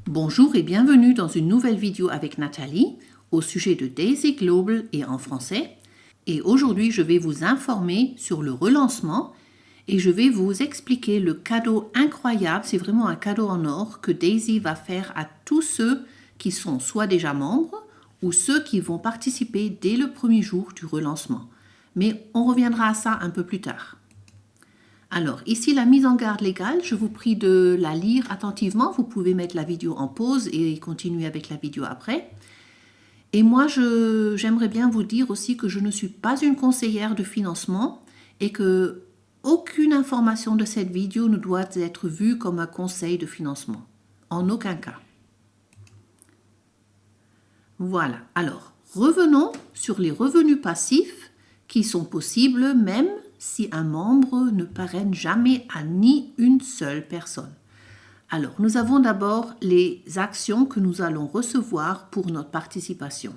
Bonjour et bienvenue dans une nouvelle vidéo avec Nathalie au sujet de Daisy Global et en français. Et aujourd'hui, je vais vous informer sur le relancement et je vais vous expliquer le cadeau incroyable, c'est vraiment un cadeau en or que Daisy va faire à tous ceux qui sont soit déjà membres ou ceux qui vont participer dès le premier jour du relancement. Mais on reviendra à ça un peu plus tard. Alors, ici, la mise en garde légale, je vous prie de la lire attentivement. Vous pouvez mettre la vidéo en pause et continuer avec la vidéo après. Et moi, j'aimerais bien vous dire aussi que je ne suis pas une conseillère de financement et que aucune information de cette vidéo ne doit être vue comme un conseil de financement. En aucun cas. Voilà. Alors, revenons sur les revenus passifs qui sont possibles même si un membre ne parraine jamais à ni une seule personne. Alors, nous avons d'abord les actions que nous allons recevoir pour notre participation.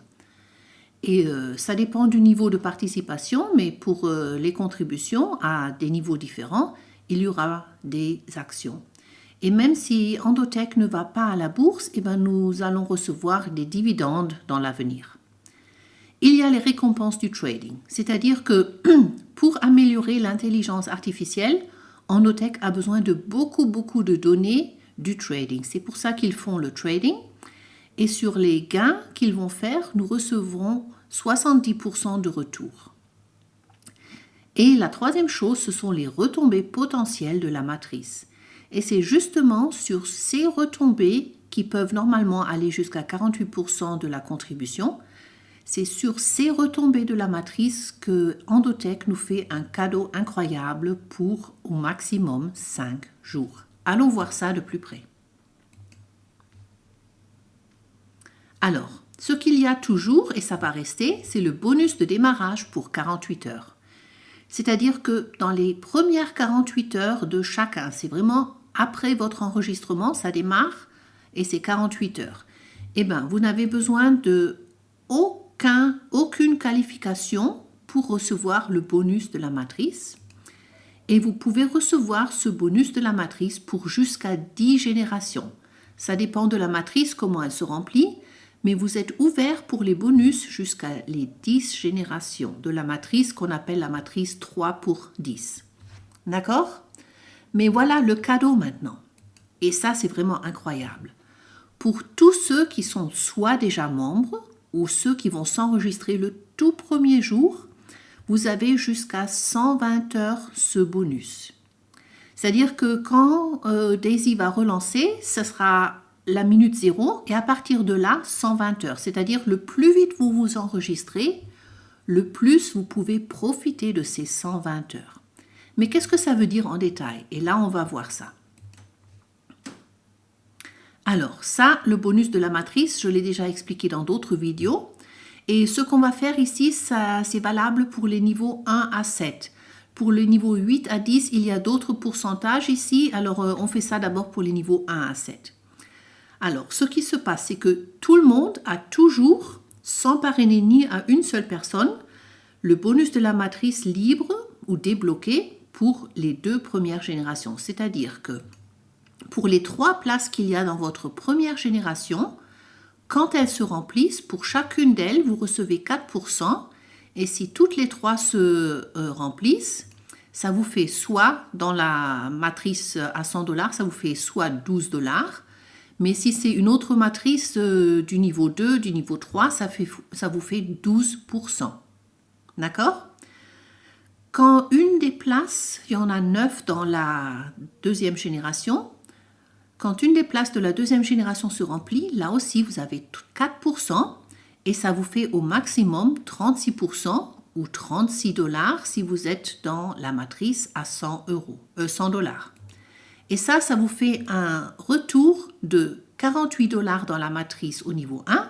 Et ça dépend du niveau de participation, mais pour les contributions à des niveaux différents, il y aura des actions. Et même si Endotech ne va pas à la bourse, eh ben, nous allons recevoir des dividendes dans l'avenir. Il y a les récompenses du trading, c'est-à-dire que pour améliorer l'intelligence artificielle, Endotech a besoin de beaucoup de données du trading. C'est pour ça qu'ils font le trading. Et sur les gains qu'ils vont faire, nous recevrons 70% de retour. Et la troisième chose, ce sont les retombées potentielles de la matrice. Et c'est justement sur ces retombées qui peuvent normalement aller jusqu'à 48% de la contribution. C'est sur ces retombées de la matrice que Endotech nous fait un cadeau incroyable pour au maximum 5 jours. Allons voir ça de plus près. Alors, ce qu'il y a toujours, et ça va rester, c'est le bonus de démarrage pour 48 heures. C'est-à-dire que dans les premières 48 heures de chacun, c'est vraiment après votre enregistrement, ça démarre et c'est 48 heures. Eh bien, vous n'avez besoin de aucune qualification pour recevoir le bonus de la matrice. Et vous pouvez recevoir ce bonus de la matrice pour jusqu'à 10 générations. Ça dépend de la matrice, comment elle se remplit, mais vous êtes ouvert pour les bonus jusqu'à les 10 générations de la matrice qu'on appelle la matrice 3 pour 10. D'accord? Mais voilà le cadeau maintenant. Et ça, c'est vraiment incroyable. Pour tous ceux qui sont soit déjà membres ou ceux qui vont s'enregistrer le tout premier jour, vous avez jusqu'à 120 heures ce bonus. C'est-à-dire que quand Daisy va relancer, ce sera la minute 0 et à partir de là, 120 heures. C'est-à-dire le plus vite vous vous enregistrez, le plus vous pouvez profiter de ces 120 heures. Mais qu'est-ce que ça veut dire en détail? Et là, on va voir ça. Alors ça, le bonus de la matrice, je l'ai déjà expliqué dans d'autres vidéos. Et ce qu'on va faire ici, c'est valable pour les niveaux 1 à 7. Pour les niveaux 8 à 10, il y a d'autres pourcentages ici. Alors, on fait ça d'abord pour les niveaux 1 à 7. Alors, ce qui se passe, c'est que tout le monde a toujours, sans parrainer ni à une seule personne, le bonus de la matrice libre ou débloqué pour les 2 premières générations. C'est-à-dire que pour les 3 places qu'il y a dans votre première génération, quand elles se remplissent, pour chacune d'elles, vous recevez 4%. Et si toutes les 3 se remplissent, ça vous fait soit, dans la matrice à 100 $, ça vous fait soit 12 $. Mais si c'est une autre matrice du niveau 2, du niveau 3, ça vous fait 12%. D'accord? Quand une des places, il y en a 9 dans la deuxième génération, quand une des places de la deuxième génération se remplit, là aussi, vous avez 4% et ça vous fait au maximum 36% ou 36 $ si vous êtes dans la matrice à 100 $. Et ça vous fait un retour de 48 $ dans la matrice au niveau 1,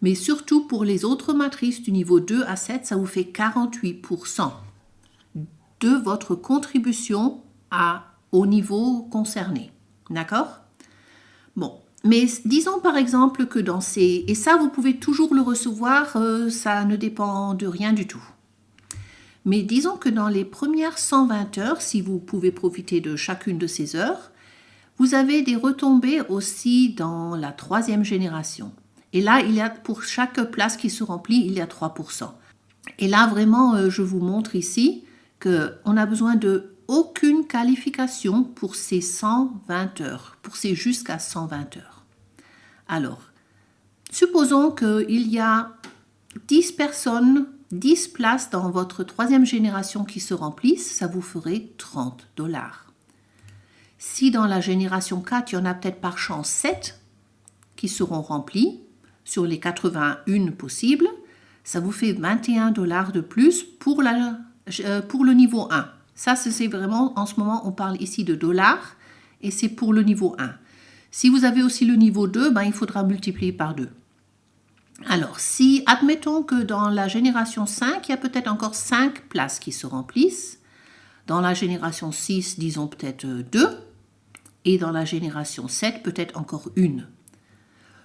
mais surtout pour les autres matrices du niveau 2 à 7, ça vous fait 48% de votre contribution au niveau concerné. D'accord? Bon, mais disons par exemple que dans ces... Et ça, vous pouvez toujours le recevoir, ça ne dépend de rien du tout. Mais disons que dans les premières 120 heures, si vous pouvez profiter de chacune de ces heures, Vous avez des retombées aussi dans la troisième génération. Et là, il y a pour chaque place qui se remplit, il y a 3%. Et là, vraiment, je vous montre ici qu'on n'a besoin de aucune qualification pour ces 120 heures, pour ces jusqu'à 120 heures. Alors, supposons qu'il y a 10 personnes, 10 places dans votre troisième génération qui se remplissent, ça vous ferait 30 $. Si dans la génération 4, il y en a peut-être par chance 7 qui seront remplis sur les 81 possibles, ça vous fait 21 $ de plus pour le niveau 1. Ça, c'est vraiment, en ce moment, on parle ici de dollars et c'est pour le niveau 1. Si vous avez aussi le niveau 2, il faudra multiplier par 2. Alors, si, admettons que dans la génération 5, il y a peut-être encore 5 places qui se remplissent. Dans la génération 6, disons peut-être 2. Et dans la génération 7, peut-être encore 1.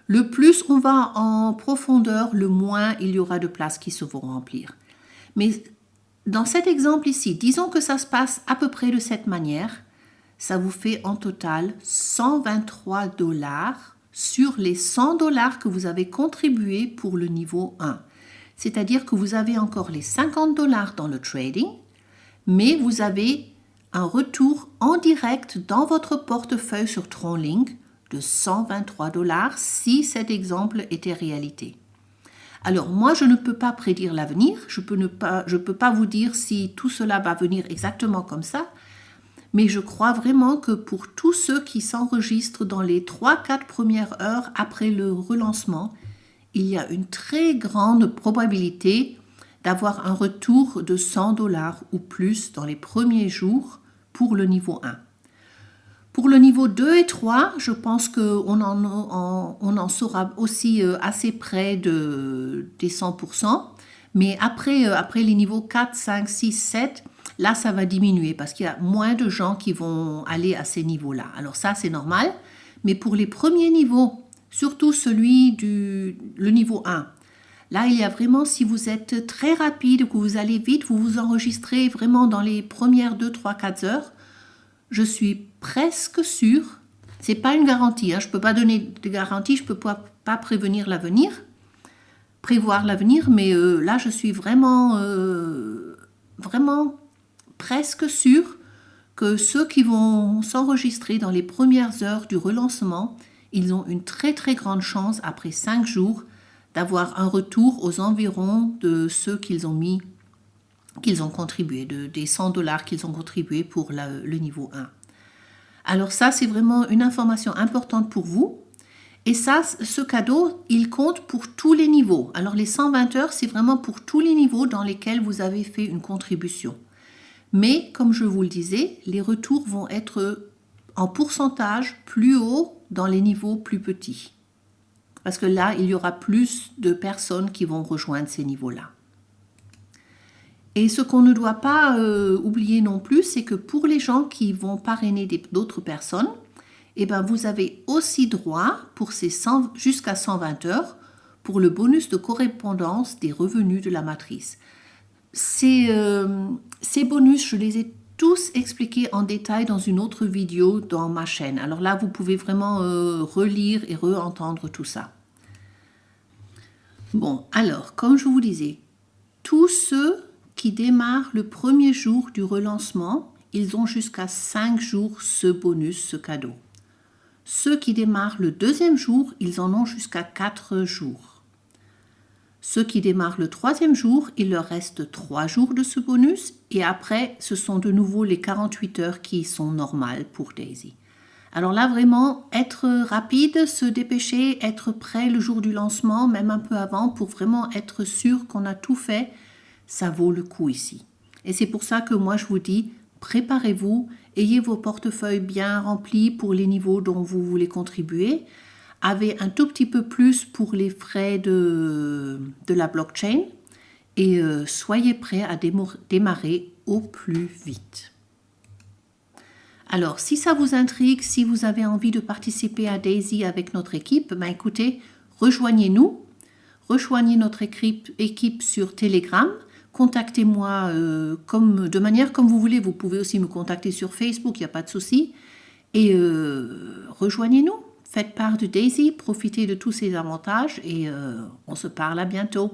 Le plus on va en profondeur, le moins il y aura de places qui se vont remplir. Mais dans cet exemple ici, disons que ça se passe à peu près de cette manière. Ça vous fait en total 123 $ sur les 100 $ que vous avez contribué pour le niveau 1. C'est-à-dire que vous avez encore les 50 $ dans le trading, mais vous avez un retour en direct dans votre portefeuille sur TronLink de 123 $ si cet exemple était réalité. Alors moi, je ne peux pas prédire l'avenir, je peux pas vous dire si tout cela va venir exactement comme ça, mais je crois vraiment que pour tous ceux qui s'enregistrent dans les 3-4 premières heures après le relancement, il y a une très grande probabilité d'avoir un retour de 100 $ ou plus dans les premiers jours pour le niveau 1. Pour le niveau 2 et 3, je pense qu'on en sera aussi assez près des 100%, mais après les niveaux 4, 5, 6, 7, là, ça va diminuer parce qu'il y a moins de gens qui vont aller à ces niveaux-là. Alors ça, c'est normal. Mais pour les premiers niveaux, surtout le niveau 1, là, il y a vraiment, si vous êtes très rapide, que vous allez vite, vous vous enregistrez vraiment dans les premières 2, 3, 4 heures, je suis presque sûre, ce n'est pas une garantie, je ne peux pas donner de garantie, je ne peux pas prévoir l'avenir, mais là, je suis vraiment presque sûre que ceux qui vont s'enregistrer dans les premières heures du relancement, ils ont une très très grande chance après 5 jours d'avoir un retour aux environs de ceux qu'ils ont contribué, des 100 $ qu'ils ont contribué pour le niveau 1. Alors ça, c'est vraiment une information importante pour vous. Et ça, ce cadeau, il compte pour tous les niveaux. Alors les 120 heures, c'est vraiment pour tous les niveaux dans lesquels vous avez fait une contribution. Mais, comme je vous le disais, les retours vont être en pourcentage plus haut dans les niveaux plus petits. Parce que là, il y aura plus de personnes qui vont rejoindre ces niveaux-là. Et ce qu'on ne doit pas oublier non plus, c'est que pour les gens qui vont parrainer d'autres personnes, vous avez aussi droit pour ces jusqu'à 120 heures pour le bonus de correspondance des revenus de la matrice. Ces bonus, je les ai tous expliqués en détail dans une autre vidéo dans ma chaîne. Alors là, vous pouvez vraiment relire et re-entendre tout ça. Bon, alors, comme je vous disais, tous ceux qui démarrent le premier jour du relancement, ils ont jusqu'à 5 jours ce bonus, ce cadeau. Ceux qui démarrent le deuxième jour, ils en ont jusqu'à 4 jours. Ceux qui démarrent le troisième jour, il leur reste 3 jours de ce bonus et après, ce sont de nouveau les 48 heures qui sont normales pour Daisy. Alors là, vraiment, être rapide, se dépêcher, être prêt le jour du lancement, même un peu avant, pour vraiment être sûr qu'on a tout fait, ça vaut le coup ici. Et c'est pour ça que moi, je vous dis, préparez-vous, ayez vos portefeuilles bien remplis pour les niveaux dont vous voulez contribuer, avez un tout petit peu plus pour les frais de la blockchain et soyez prêts à démarrer au plus vite. Alors, si ça vous intrigue, si vous avez envie de participer à Daisy avec notre équipe, écoutez, rejoignez-nous, rejoignez notre équipe sur Telegram, contactez-moi de manière comme vous voulez, vous pouvez aussi me contacter sur Facebook, il n'y a pas de souci. Et rejoignez-nous, faites part de Daisy, profitez de tous ces avantages et on se parle à bientôt.